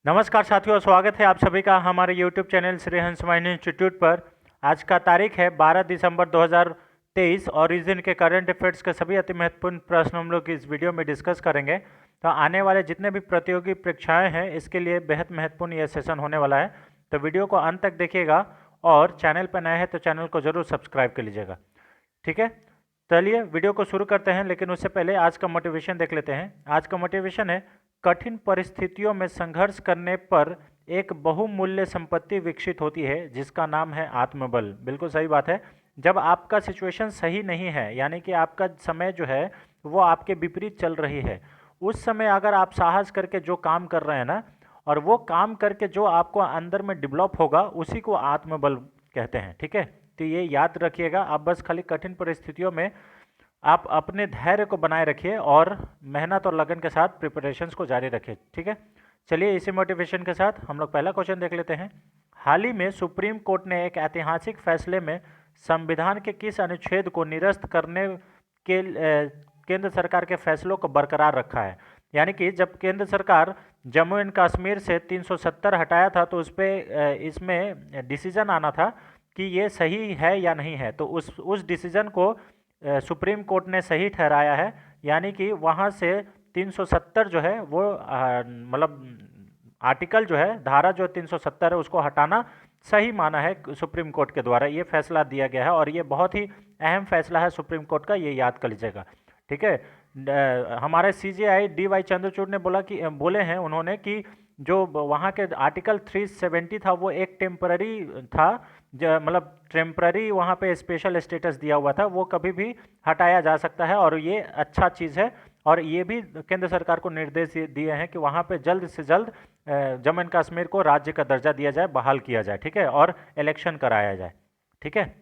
नमस्कार साथियों, स्वागत है आप सभी का हमारे YouTube channel Shri Hans mind institute पर। आज का तारीख है 12 दिसंबर 2023 और इस दिन के करंट अफेयर्स के सभी अति महत्वपूर्ण प्रश्न हम लोग इस वीडियो में डिस्कस करेंगे। तो आने वाले जितने भी प्रतियोगी परीक्षाएं हैं इसके लिए बेहद महत्वपूर्ण यह सेशन होने वाला है। तो वीडियो को अंत तक देखिएगा और चैनल पर नए हैं तो चैनल को ज़रूर सब्सक्राइब कर लीजिएगा। ठीक है, चलिए वीडियो को शुरू करते हैं, लेकिन उससे पहले आज का मोटिवेशन देख लेते हैं। आज का मोटिवेशन है, कठिन परिस्थितियों में संघर्ष करने पर एक बहुमूल्य संपत्ति विकसित होती है जिसका नाम है आत्मबल। बिल्कुल सही बात है। जब आपका सिचुएशन सही नहीं है, यानी कि आपका समय जो है वो आपके विपरीत चल रही है, उस समय अगर आप साहस करके जो काम कर रहे हैं ना, और वो काम करके जो आपको अंदर में डेवलप होगा उसी को आत्मबल कहते हैं। ठीक है, तो ये याद रखिएगा। आप बस खाली कठिन परिस्थितियों में आप अपने धैर्य को बनाए रखिए और मेहनत और लगन के साथ प्रिपरेशंस को जारी रखिए। ठीक है, चलिए इसी मोटिवेशन के साथ हम लोग पहला क्वेश्चन देख लेते हैं। हाल ही में सुप्रीम कोर्ट ने एक ऐतिहासिक फैसले में संविधान के किस अनुच्छेद को निरस्त करने के केंद्र सरकार के फैसलों को बरकरार रखा है? यानी कि जब केंद्र सरकार जम्मू एंड कश्मीर से 370 हटाया था तो उस पर इसमें डिसीजन आना था कि ये सही है या नहीं है। तो उस डिसीजन को सुप्रीम कोर्ट ने सही ठहराया है, यानी कि वहाँ से 370 जो है वो मतलब आर्टिकल जो है, धारा जो 370 है उसको हटाना सही माना है सुप्रीम कोर्ट के द्वारा। ये फैसला दिया गया है और ये बहुत ही अहम फैसला है सुप्रीम कोर्ट का, ये याद कर लीजिएगा। ठीक है, हमारे CJI DY चंद्रचूड़ ने बोले हैं उन्होंने कि जो वहाँ के आर्टिकल 370 था वो एक टेम्पररी था, मतलब टेम्पररी वहाँ पे स्पेशल स्टेटस दिया हुआ था, वो कभी भी हटाया जा सकता है और ये अच्छा चीज़ है। और ये भी केंद्र सरकार को निर्देश दिए हैं कि वहाँ पे जल्द से जल्द जम्मू एंड कश्मीर को राज्य का दर्जा दिया जाए, बहाल किया जाए। ठीक है, और इलेक्शन कराया जाए। ठीक है,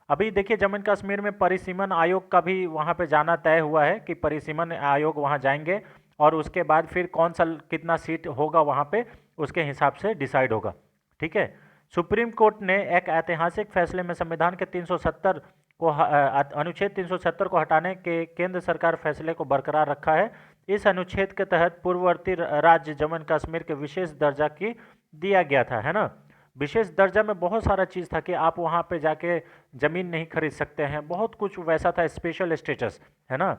अभी देखिए जम्मू एंड कश्मीर में परिसीमन आयोग का भी वहाँ पे जाना तय हुआ है कि परिसीमन आयोग वहाँ जाएंगे और उसके बाद फिर कौन सा कितना सीट होगा वहाँ पे उसके हिसाब से डिसाइड होगा। ठीक है, सुप्रीम कोर्ट ने एक ऐतिहासिक फैसले में संविधान के 370 को अनुच्छेद 370 को हटाने के केंद्र सरकार फैसले को बरकरार रखा है। इस अनुच्छेद के तहत पूर्ववर्ती राज्य जम्मू एंड कश्मीर के विशेष दर्जा की दिया गया था, है ना। विशेष दर्जा में बहुत सारा चीज़ था कि आप वहाँ पे जाके ज़मीन नहीं खरीद सकते हैं, बहुत कुछ वैसा था, स्पेशल स्टेटस, है ना।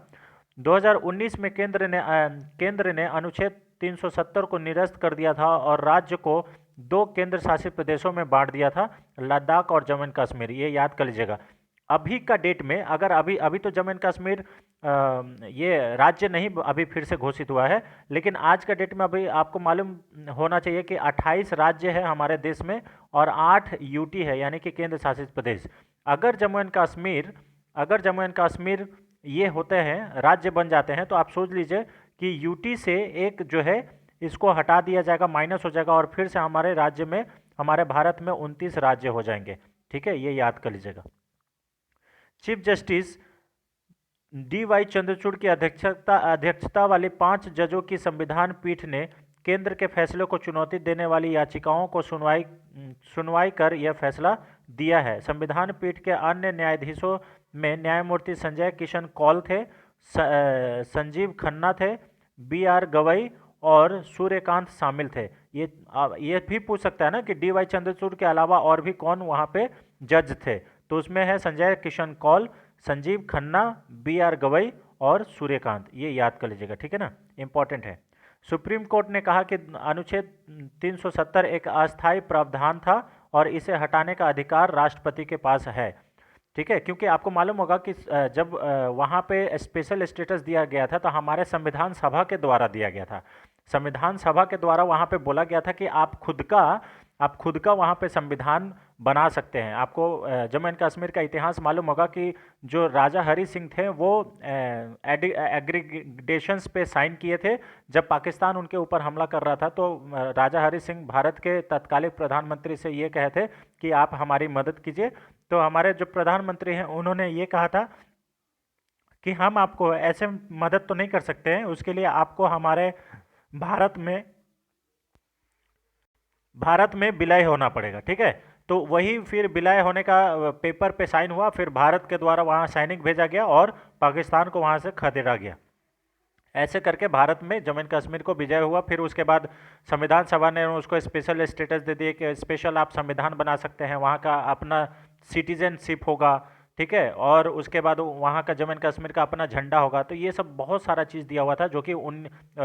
2019 में केंद्र ने अनुच्छेद 370 को निरस्त कर दिया था और राज्य को 2 केंद्र शासित प्रदेशों में बांट दिया था, लद्दाख और जम्मू एंड कश्मीर। ये याद कर लीजिएगा। अभी का डेट में अगर अभी अभी तो जम्मू एंड कश्मीर ये राज्य नहीं अभी फिर से घोषित हुआ है, लेकिन आज का डेट में अभी आपको मालूम होना चाहिए कि 28 राज्य है हमारे देश में और 8 यूटी है, यानी कि केंद्र शासित प्रदेश। अगर जम्मू एंड कश्मीर ये होते हैं, राज्य बन जाते हैं, तो आप सोच लीजिए कि यूटी से एक जो है इसको हटा दिया जाएगा, माइनस हो जाएगा और फिर से हमारे राज्य में, हमारे भारत में 29 राज्य हो जाएंगे। ठीक है, ये याद कर लीजिएगा। चीफ जस्टिस DY चंद्रचूड़ की अध्यक्षता वाली 5 जजों की संविधान पीठ ने केंद्र के फैसले को चुनौती देने वाली याचिकाओं को सुनवाई कर यह फैसला दिया है। संविधान पीठ के अन्य न्यायाधीशों में न्यायमूर्ति संजय किशन कौल थे, संजीव खन्ना थे, BR गवई और सूर्यकांत शामिल थे। ये भी पूछ सकता है ना कि DY चंद्रचूड़ के अलावा और भी कौन वहाँ पे जज थे, तो उसमें है संजय किशन कौल, संजीव खन्ना, BR गवई और सूर्यकांत। ये याद कर लीजिएगा, ठीक है ना, इंपॉर्टेंट है। सुप्रीम कोर्ट ने कहा कि अनुच्छेद 370 एक अस्थायी प्रावधान था और इसे हटाने का अधिकार राष्ट्रपति के पास है। ठीक है, क्योंकि आपको मालूम होगा कि जब वहाँ पे स्पेशल स्टेटस दिया गया था तो हमारे संविधान सभा के द्वारा दिया गया था। संविधान सभा के द्वारा वहाँ पे बोला गया था कि आप खुद का वहाँ पे संविधान बना सकते हैं। आपको जम्मू एंड कश्मीर का इतिहास मालूम होगा कि जो राजा हरि सिंह थे वो एग्रीगेशंस पे साइन किए थे जब पाकिस्तान उनके ऊपर हमला कर रहा था। तो राजा हरि सिंह भारत के तत्कालीन प्रधानमंत्री से ये कहे थे कि आप हमारी मदद कीजिए। तो हमारे जो प्रधानमंत्री हैं उन्होंने ये कहा था कि हम आपको ऐसे मदद तो नहीं कर सकते हैं, उसके लिए आपको हमारे भारत में विलय होना पड़ेगा। ठीक है, तो वही फिर विलय होने का पेपर पे साइन हुआ, फिर भारत के द्वारा वहाँ सैनिक भेजा गया और पाकिस्तान को वहाँ से खदेड़ा गया। ऐसे करके भारत में जम्मू एंड कश्मीर को विजय हुआ। फिर उसके बाद संविधान सभा ने उसको स्पेशल स्टेटस दे दिए कि स्पेशल आप संविधान बना सकते हैं, वहाँ का अपना सिटीजनशिप होगा, ठीक है, और उसके बाद वहाँ का जम्मू एंड कश्मीर का अपना झंडा होगा। तो ये सब बहुत सारा चीज़ दिया हुआ था जो कि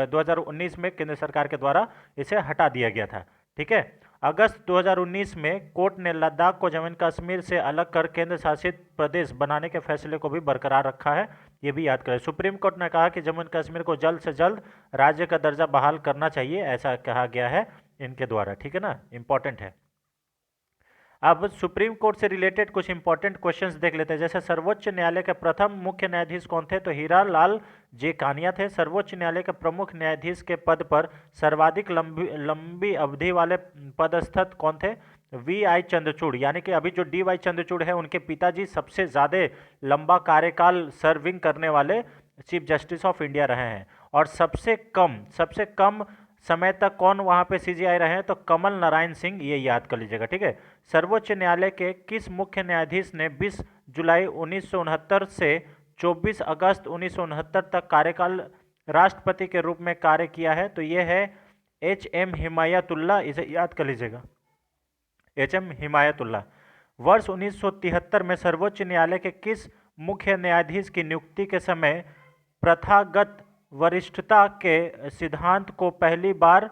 2019 में केंद्र सरकार के द्वारा इसे हटा दिया गया था, ठीक है। अगस्त 2019 में कोर्ट ने लद्दाख को जम्मू एंड कश्मीर से अलग कर केंद्र शासित प्रदेश बनाने के फैसले को भी बरकरार रखा है, ये भी याद करें। सुप्रीम कोर्ट ने कहा कि जम्मू एंड कश्मीर को जल्द से जल्द राज्य का दर्जा बहाल करना चाहिए, ऐसा कहा गया है इनके द्वारा, ठीक है ना, इंपॉर्टेंट है। अब सुप्रीम कोर्ट से रिलेटेड कुछ इंपॉर्टेंट क्वेश्चंस देख लेते हैं। जैसे सर्वोच्च न्यायालय के प्रथम मुख्य न्यायाधीश कौन थे, तो हीरा लाल जे कानिया थे। सर्वोच्च न्यायालय के प्रमुख न्यायाधीश के पद पर सर्वाधिक लंबी अवधि वाले पदस्थ कौन थे, वी आई चंद्रचूड़, यानी कि अभी जो डी वाई चंद्रचूड़ है उनके पिताजी सबसे ज़्यादा लंबा कार्यकाल सर्विंग करने वाले चीफ जस्टिस ऑफ इंडिया रहे हैं। और सबसे कम समय तक कौन वहाँ पे सीजीआई रहे हैं, तो कमल नारायण सिंह, ये याद कर लीजिएगा, ठीक है। सर्वोच्च न्यायालय के किस मुख्य न्यायाधीश ने 20 जुलाई 1969 से 24 अगस्त 1969 तक कार्यकाल राष्ट्रपति के रूप में कार्य किया है, तो ये है एच.एम. हिमायतुल्लाह, इसे याद कर लीजिएगा, एच.एम. हिमायतुल्लाह। वर्ष 1973 में सर्वोच्च न्यायालय के किस मुख्य न्यायाधीश की नियुक्ति के समय प्रथागत वरिष्ठता के सिद्धांत को पहली बार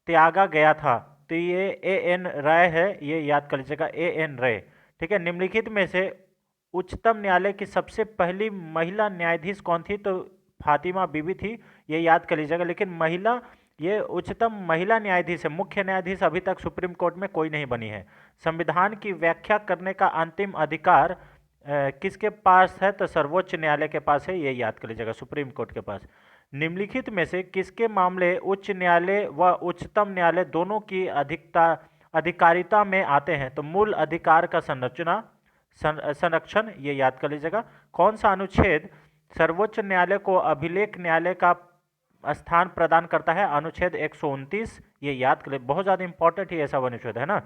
त्यागा गया था, तो ये ए.एन. राय है, ये याद कर लीजिएगा, ए.एन. राय, ठीक है। निम्नलिखित में से उच्चतम न्यायालय की सबसे पहली महिला न्यायाधीश कौन थी, तो फातिमा बीबी थी, ये याद कर लीजिएगा। लेकिन महिला, ये उच्चतम महिला न्यायाधीश है, मुख्य न्यायाधीश अभी तक सुप्रीम कोर्ट में कोई नहीं बनी है। संविधान की व्याख्या करने का अंतिम अधिकार किसके पास है, तो सर्वोच्च न्यायालय के पास है, ये याद कर लीजिएगा, सुप्रीम कोर्ट के पास। निम्नलिखित में से किसके मामले उच्च न्यायालय व उच्चतम न्यायालय दोनों की अधिकारिता में आते हैं, तो मूल अधिकार का संरक्षण, ये याद कर लीजिएगा। कौन सा अनुच्छेद सर्वोच्च न्यायालय को अभिलेख न्यायालय का स्थान प्रदान करता है, अनुच्छेद 129, ये याद कर ले, बहुत ज़्यादा इंपॉर्टेंट ही ऐसा अनुच्छेद है ना।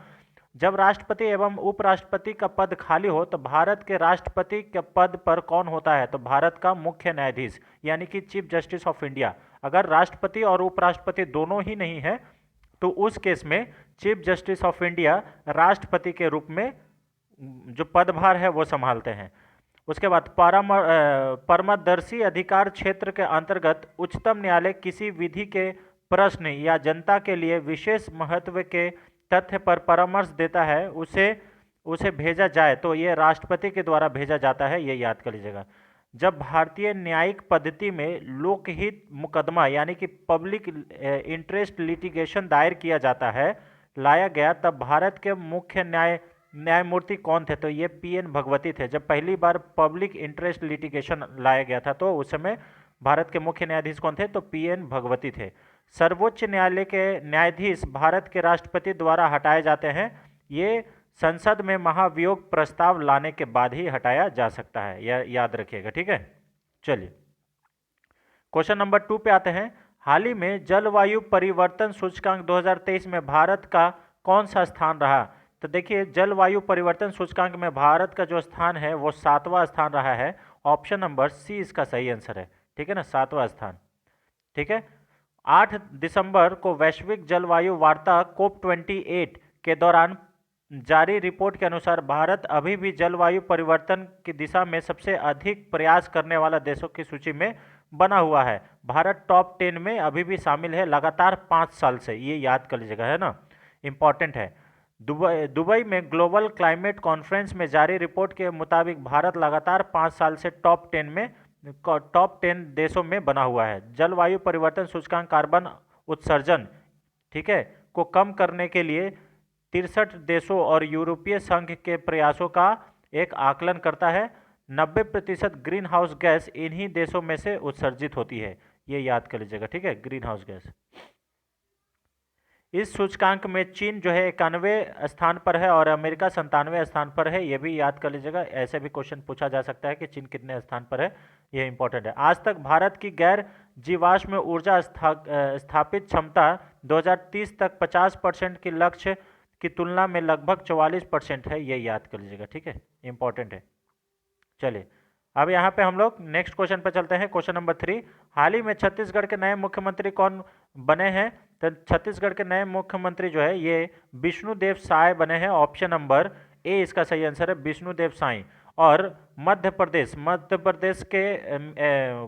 जब राष्ट्रपति एवं उपराष्ट्रपति का पद खाली हो तो भारत के राष्ट्रपति के पद पर कौन होता है, तो भारत का मुख्य न्यायाधीश, यानी कि चीफ जस्टिस ऑफ इंडिया। अगर राष्ट्रपति और उपराष्ट्रपति दोनों ही नहीं है तो उस केस में चीफ जस्टिस ऑफ इंडिया राष्ट्रपति के रूप में जो पदभार है वो संभालते हैं। उसके बाद परामर्शी अधिकार क्षेत्र के अंतर्गत उच्चतम न्यायालय किसी विधि के प्रश्न या जनता के लिए विशेष महत्व के तथ्य पर परामर्श देता है, उसे भेजा जाए तो ये राष्ट्रपति के द्वारा भेजा जाता है, ये याद कर लीजिएगा। जब भारतीय न्यायिक पद्धति में लोकहित मुकदमा यानी कि पब्लिक इंटरेस्ट लिटिगेशन दायर किया जाता है, लाया गया, तब भारत के मुख्य न्यायमूर्ति कौन थे, तो ये पी.एन. भगवती थे। जब पहली बार पब्लिक इंटरेस्ट लिटिगेशन लाया गया था तो उस समय भारत के मुख्य न्यायाधीश कौन थे, तो पी.एन. भगवती थे। सर्वोच्च न्यायालय के न्यायाधीश भारत के राष्ट्रपति द्वारा हटाए जाते हैं, ये संसद में महाभियोग प्रस्ताव लाने के बाद ही हटाया जा सकता है, यह याद रखिएगा, ठीक है। चलिए क्वेश्चन नंबर 2 पे आते हैं। हाल ही में जलवायु परिवर्तन सूचकांक 2023 में भारत का कौन सा स्थान रहा, तो देखिए जलवायु परिवर्तन सूचकांक में भारत का जो स्थान है वो 7वां स्थान रहा है। ऑप्शन नंबर सी इसका सही आंसर है, ठीक है ना, 7वां स्थान, ठीक है। 8 दिसंबर को वैश्विक जलवायु वार्ता COP28 के दौरान जारी रिपोर्ट के अनुसार भारत अभी भी जलवायु परिवर्तन की दिशा में सबसे अधिक प्रयास करने वाला देशों की सूची में बना हुआ है। भारत टॉप 10 में अभी भी शामिल है लगातार 5 साल से, ये याद कर लीजिएगा, है ना, इंपॉर्टेंट है। दुबई में ग्लोबल क्लाइमेट कॉन्फ्रेंस में जारी रिपोर्ट के मुताबिक भारत लगातार 5 साल से टॉप 10 देशों में बना हुआ है। जलवायु परिवर्तन सूचकांक कार्बन उत्सर्जन, ठीक है, को कम करने के लिए 63 देशों और यूरोपीय संघ के प्रयासों का एक आकलन करता है। 90% ग्रीन हाउस गैस इन्हीं देशों में से उत्सर्जित होती है, ये याद कर लीजिएगा, ठीक है, ग्रीन हाउस गैस। इस सूचकांक में चीन जो है 91वें स्थान पर है और अमेरिका 97वें स्थान पर है, ये भी याद कर लीजिएगा। ऐसे भी क्वेश्चन पूछा जा सकता है कि चीन कितने स्थान पर है, ये इंपॉर्टेंट है। आज तक भारत की गैर जीवाश्म ऊर्जा स्थापित क्षमता 2030 तक 50% के लक्ष्य की तुलना में लगभग 44% है, ये याद कर लीजिएगा, ठीक है, इंपॉर्टेंट है। चलिए अब यहाँ पे हम लोग नेक्स्ट क्वेश्चन पर चलते हैं। क्वेश्चन नंबर 3, हाल ही में छत्तीसगढ़ के नए मुख्यमंत्री कौन बने हैं? तो छत्तीसगढ़ के नए मुख्यमंत्री जो है ये विष्णुदेव साय बने हैं। ऑप्शन नंबर ए इसका सही आंसर है, विष्णुदेव साय। और मध्य प्रदेश के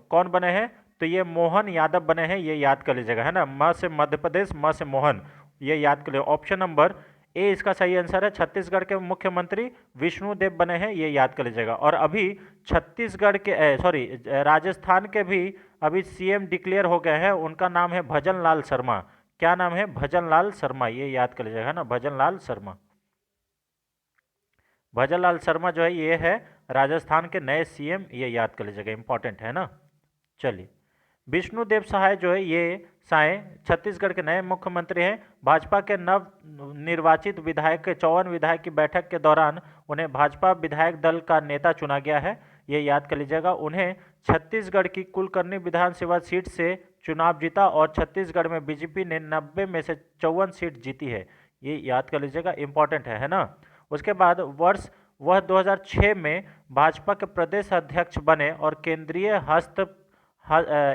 कौन बने हैं? तो ये मोहन यादव बने हैं, ये याद कर लीजिएगा, है ना। म से मध्य प्रदेश, म से मोहन, ये याद कर लीजिए। ऑप्शन नंबर ए इसका सही आंसर है। छत्तीसगढ़ के मुख्यमंत्री विष्णुदेव बने हैं, ये याद कर लीजिएगा। और अभी छत्तीसगढ़ के राजस्थान के भी अभी सीएम डिक्लेयर हो गए हैं, उनका नाम है भजन लाल शर्मा। क्या नाम है? भजन लाल शर्मा, ये याद कर लीजिएगा, है ना, भजन लाल शर्मा। भजन लाल शर्मा जो है ये है राजस्थान के नए सीएम, ये याद कर लीजिएगा, इंपॉर्टेंट है ना। चलिए, विष्णुदेव सहाय जो है ये साय छत्तीसगढ़ के नए मुख्यमंत्री हैं। भाजपा के नव निर्वाचित विधायक के 54 विधायक की बैठक के दौरान उन्हें भाजपा विधायक दल का नेता चुना गया है, ये याद कर लीजिएगा। उन्हें छत्तीसगढ़ की कुलकर्णी विधानसभा सीट से चुनाव जीता और छत्तीसगढ़ में बीजेपी ने 90 में से 54 सीट जीती है, ये याद कर लीजिएगा, इंपॉर्टेंट है ना। उसके बाद वर्ष वह 2006 में भाजपा के प्रदेश अध्यक्ष बने और केंद्रीय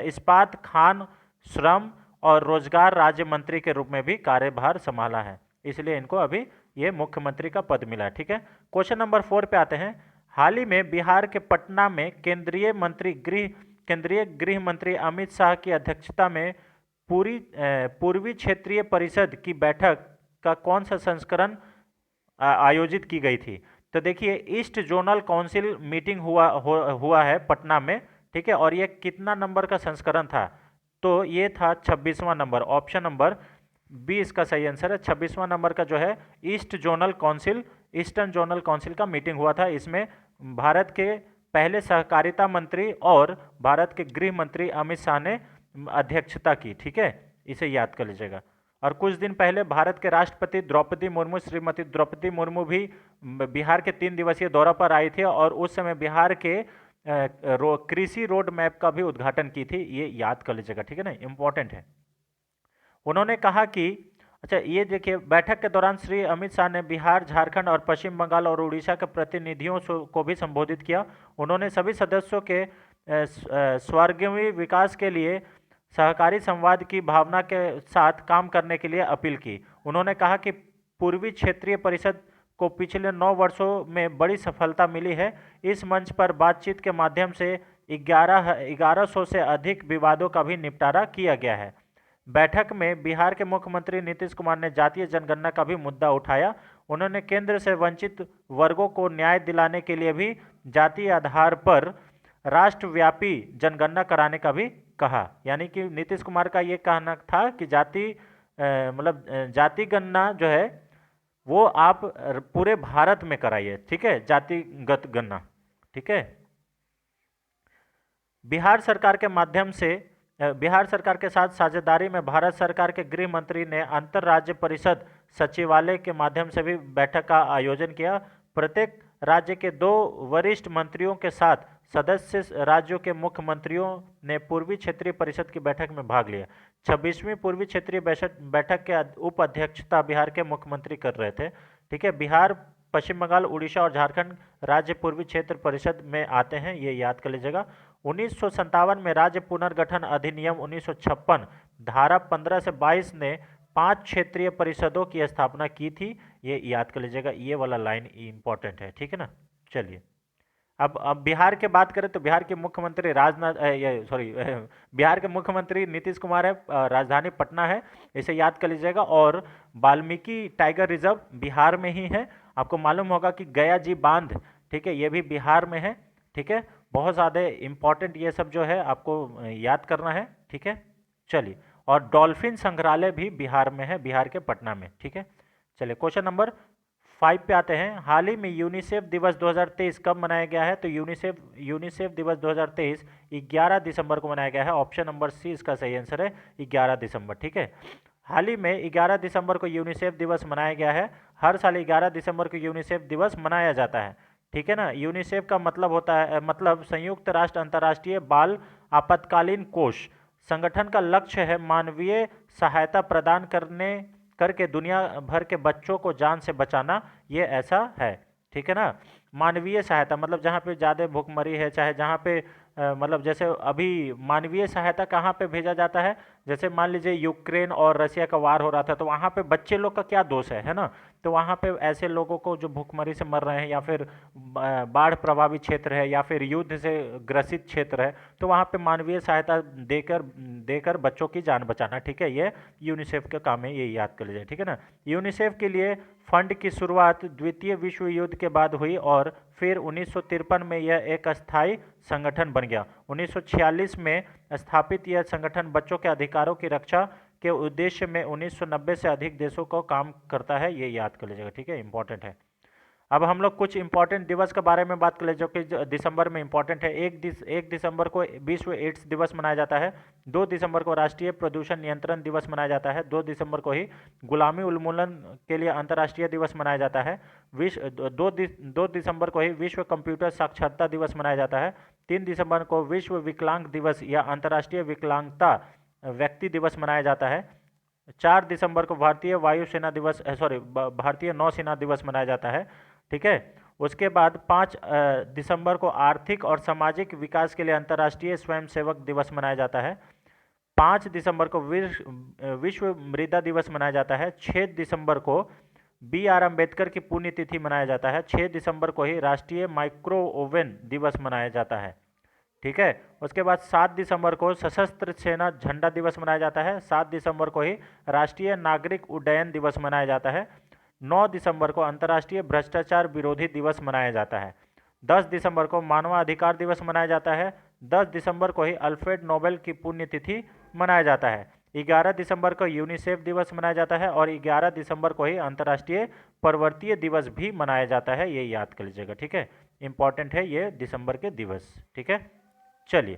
इस्पात, खान, श्रम और रोजगार राज्य मंत्री के रूप में भी कार्यभार संभाला है, इसलिए इनको अभी ये मुख्यमंत्री का पद मिला है। ठीक है, क्वेश्चन नंबर 4 पे आते हैं। हाल ही में बिहार के पटना में केंद्रीय गृह मंत्री अमित शाह की अध्यक्षता में पूर्वी क्षेत्रीय परिषद की बैठक का कौन सा संस्करण आयोजित की गई थी? तो देखिए, ईस्ट जोनल काउंसिल मीटिंग हुआ है पटना में, ठीक है। और ये कितना नंबर का संस्करण था? तो ये था 26वां नंबर। ऑप्शन नंबर बी इसका सही आंसर है। 26वां नंबर का जो है ईस्टर्न जोनल काउंसिल का मीटिंग हुआ था। इसमें भारत के पहले सहकारिता मंत्री और भारत के गृह मंत्री अमित शाह ने अध्यक्षता की, ठीक है, इसे याद कर लीजिएगा। और कुछ दिन पहले भारत के राष्ट्रपति श्रीमती द्रौपदी मुर्मू भी बिहार के 3 दिवसीय दौरा पर आई थी और उस समय बिहार के कृषि रोड मैप का भी उद्घाटन की थी, ये याद कर लीजिएगा, ठीक है ना, इंपॉर्टेंट है। उन्होंने कहा कि अच्छा, ये देखिए, बैठक के दौरान श्री अमित शाह ने बिहार, झारखंड और पश्चिम बंगाल और उड़ीसा के प्रतिनिधियों को भी संबोधित किया। उन्होंने सभी सदस्यों के सर्वांगीण विकास के लिए सहकारी संवाद की भावना के साथ काम करने के लिए अपील की। उन्होंने कहा कि पूर्वी क्षेत्रीय परिषद को पिछले 9 वर्षों में बड़ी सफलता मिली है। इस मंच पर बातचीत के माध्यम से 1100 से अधिक विवादों का भी निपटारा किया गया है। बैठक में बिहार के मुख्यमंत्री नीतीश कुमार ने जातीय जनगणना का भी मुद्दा उठाया। उन्होंने केंद्र से वंचित वर्गों को न्याय दिलाने के लिए भी जातीय आधार पर राष्ट्रव्यापी जनगणना कराने का भी कहा। यानी कि नीतीश कुमार का ये कहना था कि जाति गणना जो है वो आप पूरे भारत में कराइए, ठीक है, जातिगत गणना, ठीक है। बिहार सरकार के साथ साझेदारी में भारत सरकार के गृह मंत्री ने अंतर्राज्य परिषद सचिवालय के माध्यम से भी बैठक का आयोजन किया। प्रत्येक राज्य के 2 वरिष्ठ मंत्रियों के साथ सदस्य राज्यों के मुख्यमंत्रियों ने पूर्वी क्षेत्रीय परिषद की बैठक में भाग लिया। 26वीं पूर्वी क्षेत्रीय बैठक के उपाध्यक्षता बिहार के मुख्यमंत्री कर रहे थे, ठीक है। बिहार, पश्चिम बंगाल, उड़ीसा और झारखंड राज्य पूर्वी क्षेत्र परिषद में आते हैं, ये याद कर लीजिएगा। 1957 में राज्य पुनर्गठन अधिनियम 1956 धारा 15 से 22 ने 5 क्षेत्रीय परिषदों की स्थापना की थी, ये याद कर लीजिएगा। ये वाला लाइन इंपॉर्टेंट है, ठीक है ना। चलिए, अब बिहार के बात करें तो बिहार के मुख्यमंत्री बिहार के मुख्यमंत्री नीतीश कुमार है, राजधानी पटना है, इसे याद कर लीजिएगा। और वाल्मीकि टाइगर रिजर्व बिहार में ही है। आपको मालूम होगा कि गया जी बांध, ठीक है, ये भी बिहार में है, ठीक है। बहुत ज़्यादा इंपॉर्टेंट ये सब जो है आपको याद करना है, ठीक है। चलिए, और डॉल्फिन संग्रहालय भी बिहार में है, बिहार के पटना में, ठीक है। चलिए, क्वेश्चन नंबर 5 पे आते हैं। हाल ही में यूनिसेफ दिवस 2023 कब मनाया गया है? तो यूनिसेफ दिवस 2023 11 दिसंबर को मनाया गया है। ऑप्शन नंबर सी इसका सही आंसर है, 11 दिसंबर, ठीक है। हाल ही में 11 दिसंबर को यूनिसेफ दिवस मनाया गया है। हर साल 11 दिसंबर को यूनिसेफ दिवस मनाया जाता है, ठीक है ना। यूनिसेफ का मतलब होता है संयुक्त राष्ट्र अंतर्राष्ट्रीय बाल आपातकालीन कोष। संगठन का लक्ष्य है मानवीय सहायता प्रदान करके दुनिया भर के बच्चों को जान से बचाना, ये ऐसा है, ठीक है ना। मानवीय सहायता मतलब जहाँ पे ज़्यादा भूखमरी है, चाहे जहाँ पे मतलब जैसे अभी मानवीय सहायता कहाँ पे भेजा जाता है, जैसे मान लीजिए यूक्रेन और रसिया का वार हो रहा था, तो वहाँ पे बच्चे लोग का क्या दोष है ना। तो वहाँ पे ऐसे लोगों को जो भूखमरी से मर रहे हैं, या फिर बाढ़ प्रभावित क्षेत्र है, या फिर युद्ध से ग्रसित क्षेत्र है, तो वहाँ पे मानवीय सहायता देकर देकर बच्चों की जान बचाना, ठीक है, ये यूनिसेफ का काम है, ये याद कर लीजिए, ठीक है ना। यूनिसेफ के लिए फंड की शुरुआत द्वितीय विश्व युद्ध के बाद हुई और फिर 1953 में यह एक अस्थायी संगठन बन गया। 1946 में स्थापित यह संगठन बच्चों के अधिकारों की रक्षा के उद्देश्य में 1990 से अधिक देशों को काम करता है, ये याद कर लीजिएगा, ठीक है, इंपॉर्टेंट है। अब हम लोग कुछ इंपॉर्टेंट दिवस के बारे में बात कर ले जो कि दिसंबर में इंपॉर्टेंट है। एक दिसंबर को विश्व एड्स दिवस मनाया जाता है। 2 दिसंबर को राष्ट्रीय प्रदूषण नियंत्रण दिवस मनाया जाता है। 2 दिसंबर को ही गुलामी उन्मूलन के लिए अंतर्राष्ट्रीय दिवस मनाया जाता है। 2 दिसंबर को ही विश्व कंप्यूटर साक्षरता दिवस मनाया जाता है। 3 दिसंबर को विश्व विकलांग दिवस या अंतर्राष्ट्रीय विकलांगता व्यक्ति दिवस मनाया जाता है। 4 दिसंबर को भारतीय वायुसेना दिवस भारतीय नौसेना दिवस मनाया जाता है, ठीक है। उसके बाद 5 दिसंबर को आर्थिक और सामाजिक विकास के लिए अंतर्राष्ट्रीय स्वयंसेवक दिवस मनाया जाता है। 5 दिसंबर को विश्व मृदा दिवस मनाया जाता है। 6 दिसंबर को BR अम्बेडकर की पुण्यतिथि मनाया जाता है। 6 दिसंबर को ही राष्ट्रीय माइक्रो ओवन दिवस मनाया जाता है, ठीक है। उसके बाद 7 दिसंबर को सशस्त्र सेना झंडा दिवस मनाया जाता है। 7 दिसंबर को ही राष्ट्रीय नागरिक उड्डयन दिवस मनाया जाता है। 9 दिसंबर को अंतर्राष्ट्रीय भ्रष्टाचार विरोधी दिवस मनाया जाता है। 10 दिसंबर को मानवाधिकार दिवस मनाया जाता है। 10 दिसंबर को ही अल्फ्रेड नोबेल की पुण्यतिथि मनाया जाता है। 11 दिसंबर को यूनिसेफ दिवस मनाया जाता है और 11 दिसंबर को ही अंतर्राष्ट्रीय पर्वतीय दिवस भी मनाया जाता है, ये याद कर लीजिएगा, ठीक है। इंपॉर्टेंट है ये दिसंबर के दिवस, ठीक है। चलिए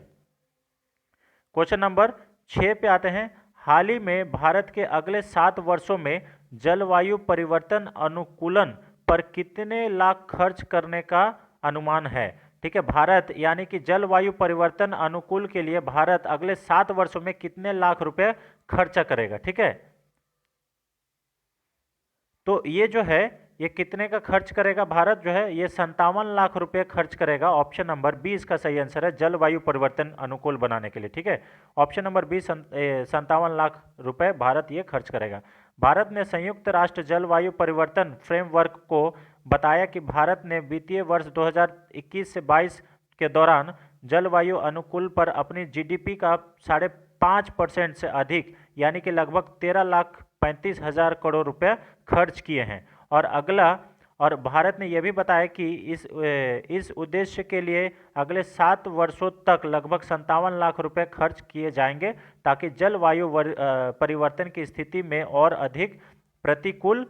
क्वेश्चन नंबर 6 पे आते हैं। हाल ही में भारत के अगले 7 वर्षों में जलवायु परिवर्तन अनुकूलन पर कितने लाख खर्च करने का अनुमान है, ठीक है। भारत यानी कि जलवायु परिवर्तन अनुकूल के लिए भारत अगले 7 वर्षों में कितने लाख रुपए खर्चा करेगा, ठीक है। तो ये जो है ये कितने का खर्च करेगा भारत, जो है ये 57 लाख रुपए खर्च करेगा। ऑप्शन नंबर बी इसका सही आंसर है, जलवायु परिवर्तन अनुकूल बनाने के लिए, ठीक है। ऑप्शन नंबर बी 57 लाख रुपए भारत ये खर्च करेगा। भारत ने संयुक्त राष्ट्र जलवायु परिवर्तन फ्रेमवर्क को बताया कि भारत ने वित्तीय वर्ष 2021 से 22 के दौरान जलवायु अनुकूल पर अपनी GDP का 5.5% से अधिक यानी कि लगभग 13,35,000 करोड़ रुपए खर्च किए हैं। और भारत ने यह भी बताया कि इस उद्देश्य के लिए अगले 7 वर्षों तक लगभग 57 लाख रुपए खर्च किए जाएंगे ताकि जलवायु परिवर्तन की स्थिति में और अधिक प्रतिकूल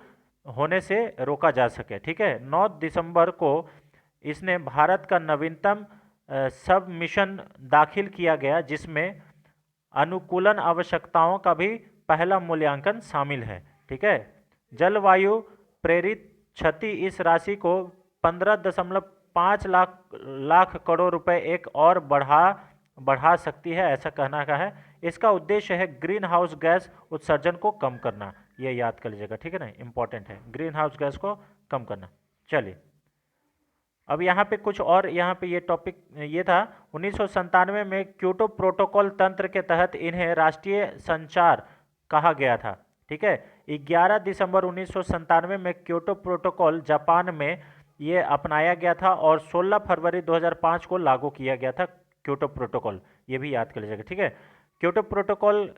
होने से रोका जा सके, ठीक है। 9 दिसंबर को इसने भारत का नवीनतम सब मिशन दाखिल किया गया जिसमें अनुकूलन आवश्यकताओं का भी पहला मूल्यांकन शामिल है, ठीक है। जलवायु प्रेरित क्षति इस राशि को 15.5 लाख करोड़ रुपए एक और बढ़ा सकती है, ऐसा कहना का है। इसका उद्देश्य है ग्रीन हाउस गैस उत्सर्जन को कम करना, ये याद कर लीजिएगा, ठीक है ना, इंपॉर्टेंट है ग्रीन हाउस गैस को कम करना। चलिए अब यहाँ पे कुछ और, यहाँ पे ये टॉपिक ये था 1997 में क्योटो प्रोटोकॉल तंत्र के तहत इन्हें राष्ट्रीय संचार कहा गया था, ठीक है। 11 दिसंबर 1997 में क्योटो प्रोटोकॉल जापान में ये अपनाया गया था और 16 फरवरी 2005 को लागू किया गया था क्योटो प्रोटोकॉल, ये भी याद कर लीजिएगा, ठीक है। क्योटो प्रोटोकॉल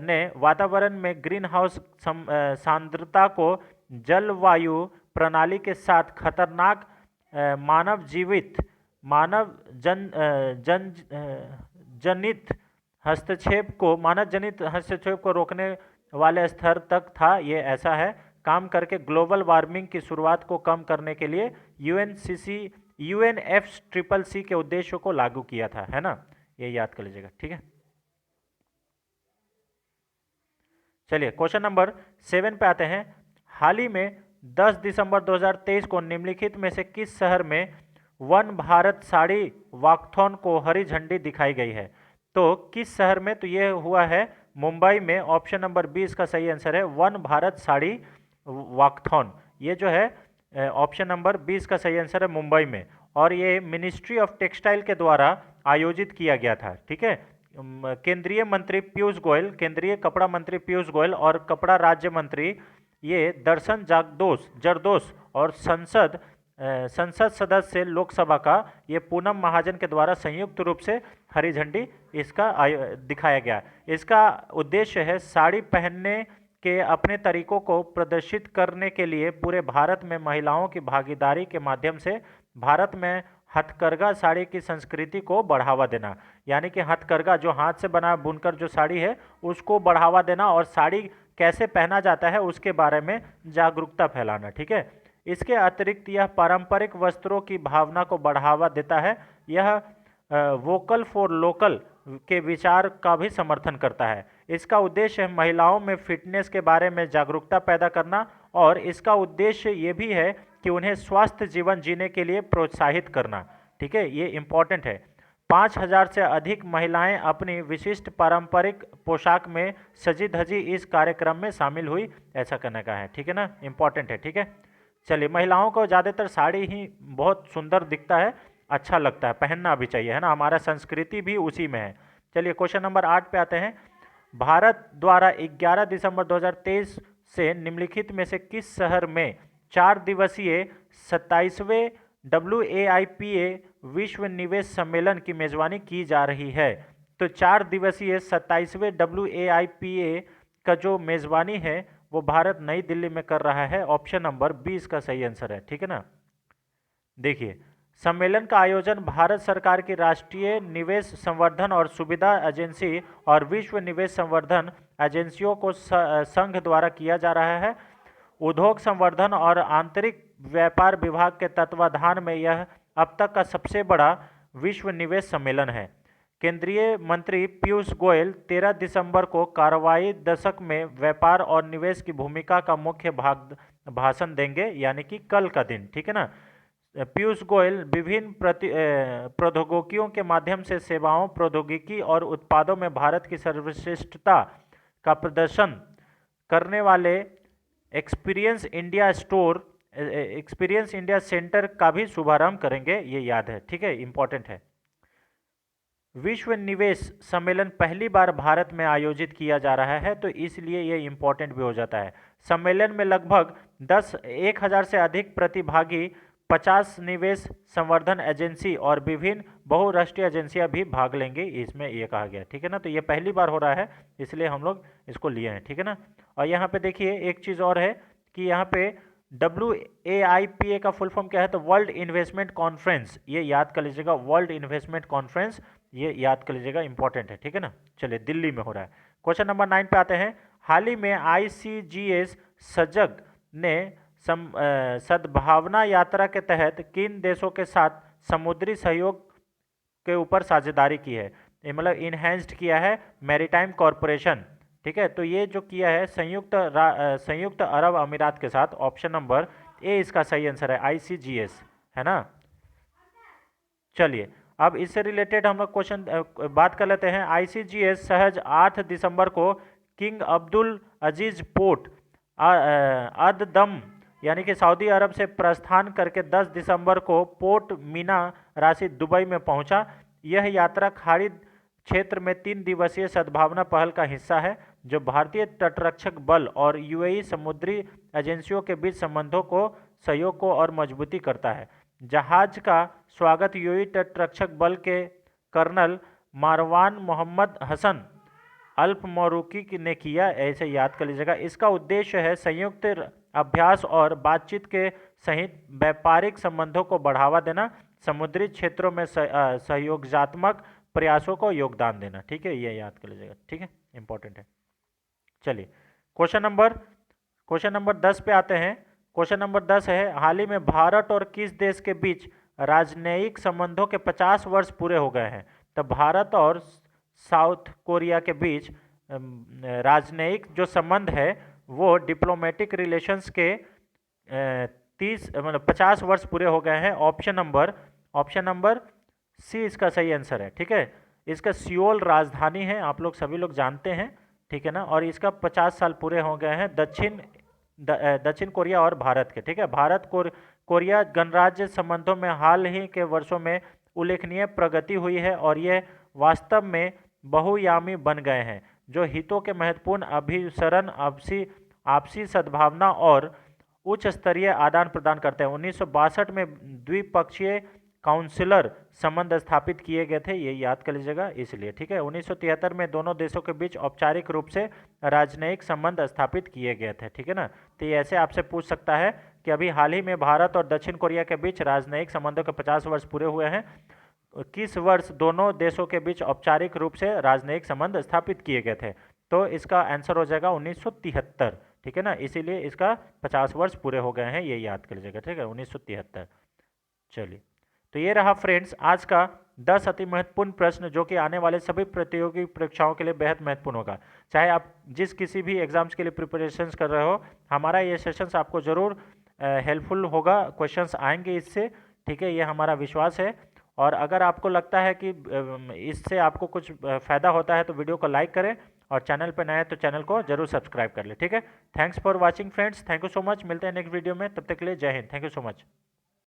ने वातावरण में ग्रीन हाउस सांद्रता को जलवायु प्रणाली के साथ खतरनाक मानव जनित हस्तक्षेप को रोकने वाले स्तर तक था, ये ऐसा है काम करके ग्लोबल वार्मिंग की शुरुआत को कम करने के लिए UNFCCC के उद्देश्यों को लागू किया था, है ना, ये याद कर लीजिएगा, ठीक है। चलिए क्वेश्चन नंबर 7 पे आते हैं। हाल ही में 10 दिसंबर 2023 को निम्नलिखित में से किस शहर में वन भारत साड़ी वॉकथॉन को हरी झंडी दिखाई गई है, तो किस शहर में, तो ये हुआ है मुंबई में। ऑप्शन नंबर 20 का सही आंसर है वन भारत साड़ी वॉकथॉन, ये जो है ऑप्शन नंबर 20 का सही आंसर है मुंबई में। और ये मिनिस्ट्री ऑफ टेक्सटाइल के द्वारा आयोजित किया गया था। ठीक है, केंद्रीय मंत्री पीयूष गोयल, केंद्रीय कपड़ा मंत्री पीयूष गोयल और कपड़ा राज्य मंत्री ये दर्शन जरदोस और संसद सदस्य लोकसभा का ये पूनम महाजन के द्वारा संयुक्त रूप से हरी झंडी इसका दिखाया गया। इसका उद्देश्य है साड़ी पहनने के अपने तरीकों को प्रदर्शित करने के लिए पूरे भारत में महिलाओं की भागीदारी के माध्यम से भारत में हथकरघा साड़ी की संस्कृति को बढ़ावा देना। यानी कि हथकरघा जो हाथ से बना बुनकर जो साड़ी है उसको बढ़ावा देना और साड़ी कैसे पहना जाता है उसके बारे में जागरूकता फैलाना। ठीक है, इसके अतिरिक्त यह पारंपरिक वस्त्रों की भावना को बढ़ावा देता है। यह वोकल फॉर लोकल के विचार का भी समर्थन करता है। इसका उद्देश्य है महिलाओं में फिटनेस के बारे में जागरूकता पैदा करना और इसका उद्देश्य ये भी है कि उन्हें स्वस्थ जीवन जीने के लिए प्रोत्साहित करना। ठीक है, ये इम्पॉर्टेंट है। 5000 से अधिक महिलाएं अपनी विशिष्ट पारंपरिक पोशाक में सजी धजी इस कार्यक्रम में शामिल हुई, ऐसा करने का है। ठीक है ना, इम्पॉर्टेंट है। ठीक है, चलिए, महिलाओं को ज़्यादातर साड़ी ही बहुत सुंदर दिखता है, अच्छा लगता है, पहनना भी चाहिए, है ना, हमारा संस्कृति भी उसी में है। चलिए क्वेश्चन नंबर 8 पे आते हैं। भारत द्वारा 11 दिसंबर 2023 से निम्नलिखित में से किस शहर में 4 दिवसीय 27वें WAIPA विश्व निवेश सम्मेलन की मेजबानी की जा रही है? तो 4 दिवसीय 27वें WAIPA का जो मेजबानी है वो भारत नई दिल्ली में कर रहा है। ऑप्शन नंबर 20 का सही आंसर है। ठीक है ना, देखिए, सम्मेलन का आयोजन भारत सरकार की राष्ट्रीय निवेश संवर्धन और सुविधा एजेंसी और विश्व निवेश संवर्धन एजेंसियों को संघ द्वारा किया जा रहा है। उद्योग संवर्धन और आंतरिक व्यापार विभाग के तत्वाधान में यह अब तक का सबसे बड़ा विश्व निवेश सम्मेलन है। केंद्रीय मंत्री पीयूष गोयल 13 दिसंबर को कार्रवाई दशक में व्यापार और निवेश की भूमिका का मुख्य भाषण देंगे, यानी कि कल का दिन। ठीक है ना, पीयूष गोयल विभिन्न प्रौद्योगिकियों के माध्यम से सेवाओं, प्रौद्योगिकी और उत्पादों में भारत की सर्वश्रेष्ठता का प्रदर्शन करने वाले एक्सपीरियंस इंडिया सेंटर का भी शुभारंभ करेंगे, ये याद है। ठीक है, इंपॉर्टेंट है। विश्व निवेश सम्मेलन पहली बार भारत में आयोजित किया जा रहा है, तो इसलिए ये इम्पोर्टेंट भी हो जाता है। सम्मेलन में लगभग 10,000 से अधिक प्रतिभागी, 50 निवेश संवर्धन एजेंसी और विभिन्न बहुराष्ट्रीय एजेंसियां भी भाग लेंगी, इसमें ये कहा गया। ठीक है ना, तो ये पहली बार हो रहा है, इसलिए हम लोग इसको लिए हैं। ठीक है ना, और यहाँ पे देखिए एक चीज़ और है कि यहाँ पे WAIPA का फुल फॉर्म क्या है, तो वर्ल्ड इन्वेस्टमेंट कॉन्फ्रेंस, ये याद कर लीजिएगा, वर्ल्ड इन्वेस्टमेंट कॉन्फ्रेंस, ये याद कर लीजिएगा, इंपॉर्टेंट है। ठीक है ना, चलिए, दिल्ली में हो रहा है। क्वेश्चन नंबर 9 पे आते हैं। हाल ही में ICGS सजग ने सद्भावना यात्रा के तहत किन देशों के साथ समुद्री सहयोग के ऊपर साझेदारी की है? मतलब इनहेंस्ड किया है मैरीटाइम कॉरपोरेशन। ठीक है, तो ये जो किया है संयुक्त अरब अमीरात के साथ। ऑप्शन नंबर ए इसका सही आंसर है, ICGS, है ना। चलिए, अब इससे रिलेटेड हम लोग क्वेश्चन बात कर लेते हैं। ICGS सहज 8 दिसंबर को किंग अब्दुल अजीज पोर्ट अद-दम यानी कि सऊदी अरब से प्रस्थान करके 10 दिसंबर को पोर्ट मीना राशिद दुबई में पहुंचा। यह यात्रा खाड़ी क्षेत्र में 3 दिवसीय सद्भावना पहल का हिस्सा है, जो भारतीय तटरक्षक बल और UAE समुद्री एजेंसियों के बीच संबंधों को, सहयोग को और मजबूती करता है। जहाज का स्वागत UAE तटरक्षक बल के कर्नल मारवान मोहम्मद हसन अल्प मरूकी ने किया, ऐसे याद कर लीजिएगा। इसका उद्देश्य है संयुक्त अभ्यास और बातचीत के सहित व्यापारिक संबंधों को बढ़ावा देना, समुद्री क्षेत्रों में सहयोगात्मक प्रयासों को योगदान देना। ठीक है, ये याद कर लीजिएगा। ठीक है, इंपॉर्टेंट है। चलिए, क्वेश्चन नंबर 10 पे आते हैं। क्वेश्चन नंबर 10 है, हाल ही में भारत और किस देश के बीच राजनयिक संबंधों के 50 वर्ष पूरे हो गए हैं? तो भारत और साउथ कोरिया के बीच राजनयिक जो संबंध है वो डिप्लोमेटिक रिलेशंस के 50 वर्ष पूरे हो गए हैं। ऑप्शन नंबर सी इसका सही आंसर है। ठीक है, इसका सियोल राजधानी है, आप लोग सभी लोग जानते हैं। ठीक है ना, और इसका 50 साल पूरे हो गए हैं दक्षिण कोरिया और भारत के। ठीक है, भारत कोरिया गणराज्य संबंधों में हाल ही के वर्षों में उल्लेखनीय प्रगति हुई है और ये वास्तव में बहुआयामी बन गए हैं, जो हितों के महत्वपूर्ण अभिसरण, आपसी आपसी सद्भावना और उच्च स्तरीय आदान प्रदान करते हैं। 1962 में द्विपक्षीय काउंसिलर संबंध स्थापित किए गए थे, ये याद कर लीजिएगा इसलिए, ठीक है। 1973 में दोनों देशों के बीच औपचारिक रूप से राजनयिक संबंध स्थापित किए गए थे, ठीक है ना। तो ये ऐसे आपसे पूछ सकता है कि अभी हाल ही में भारत और दक्षिण कोरिया के बीच राजनयिक संबंधों के 50 वर्ष पूरे हुए हैं। किस वर्ष दोनों देशों के बीच औपचारिक रूप से राजनयिक संबंध स्थापित किए गए थे? तो इसका आंसर हो जाएगा 1973, ठीक है ना, इसीलिए इसका 50 वर्ष पूरे हो गए हैं, ये याद कर लीजिएगा, ठीक है, 1973। चलिए, तो ये रहा फ्रेंड्स आज का 10 अति महत्वपूर्ण प्रश्न, जो कि आने वाले सभी प्रतियोगी परीक्षाओं के लिए बेहद महत्वपूर्ण होगा। चाहे आप जिस किसी भी एग्जाम्स के लिए प्रिपरेशंस कर रहे हो, हमारा ये सेशंस आपको ज़रूर हेल्पफुल होगा, क्वेश्चंस आएंगे इससे, ठीक है, ये हमारा विश्वास है। और अगर आपको लगता है कि इससे आपको कुछ फ़ायदा होता है तो वीडियो को लाइक करें, और चैनल पर नए हैं तो चैनल को जरूर सब्सक्राइब कर लें, ठीक है। Thanks for watching friends, thank you so much, मिलते हैं नेक्स्ट वीडियो में, तब तक के लिए जय Hind, thank you so much.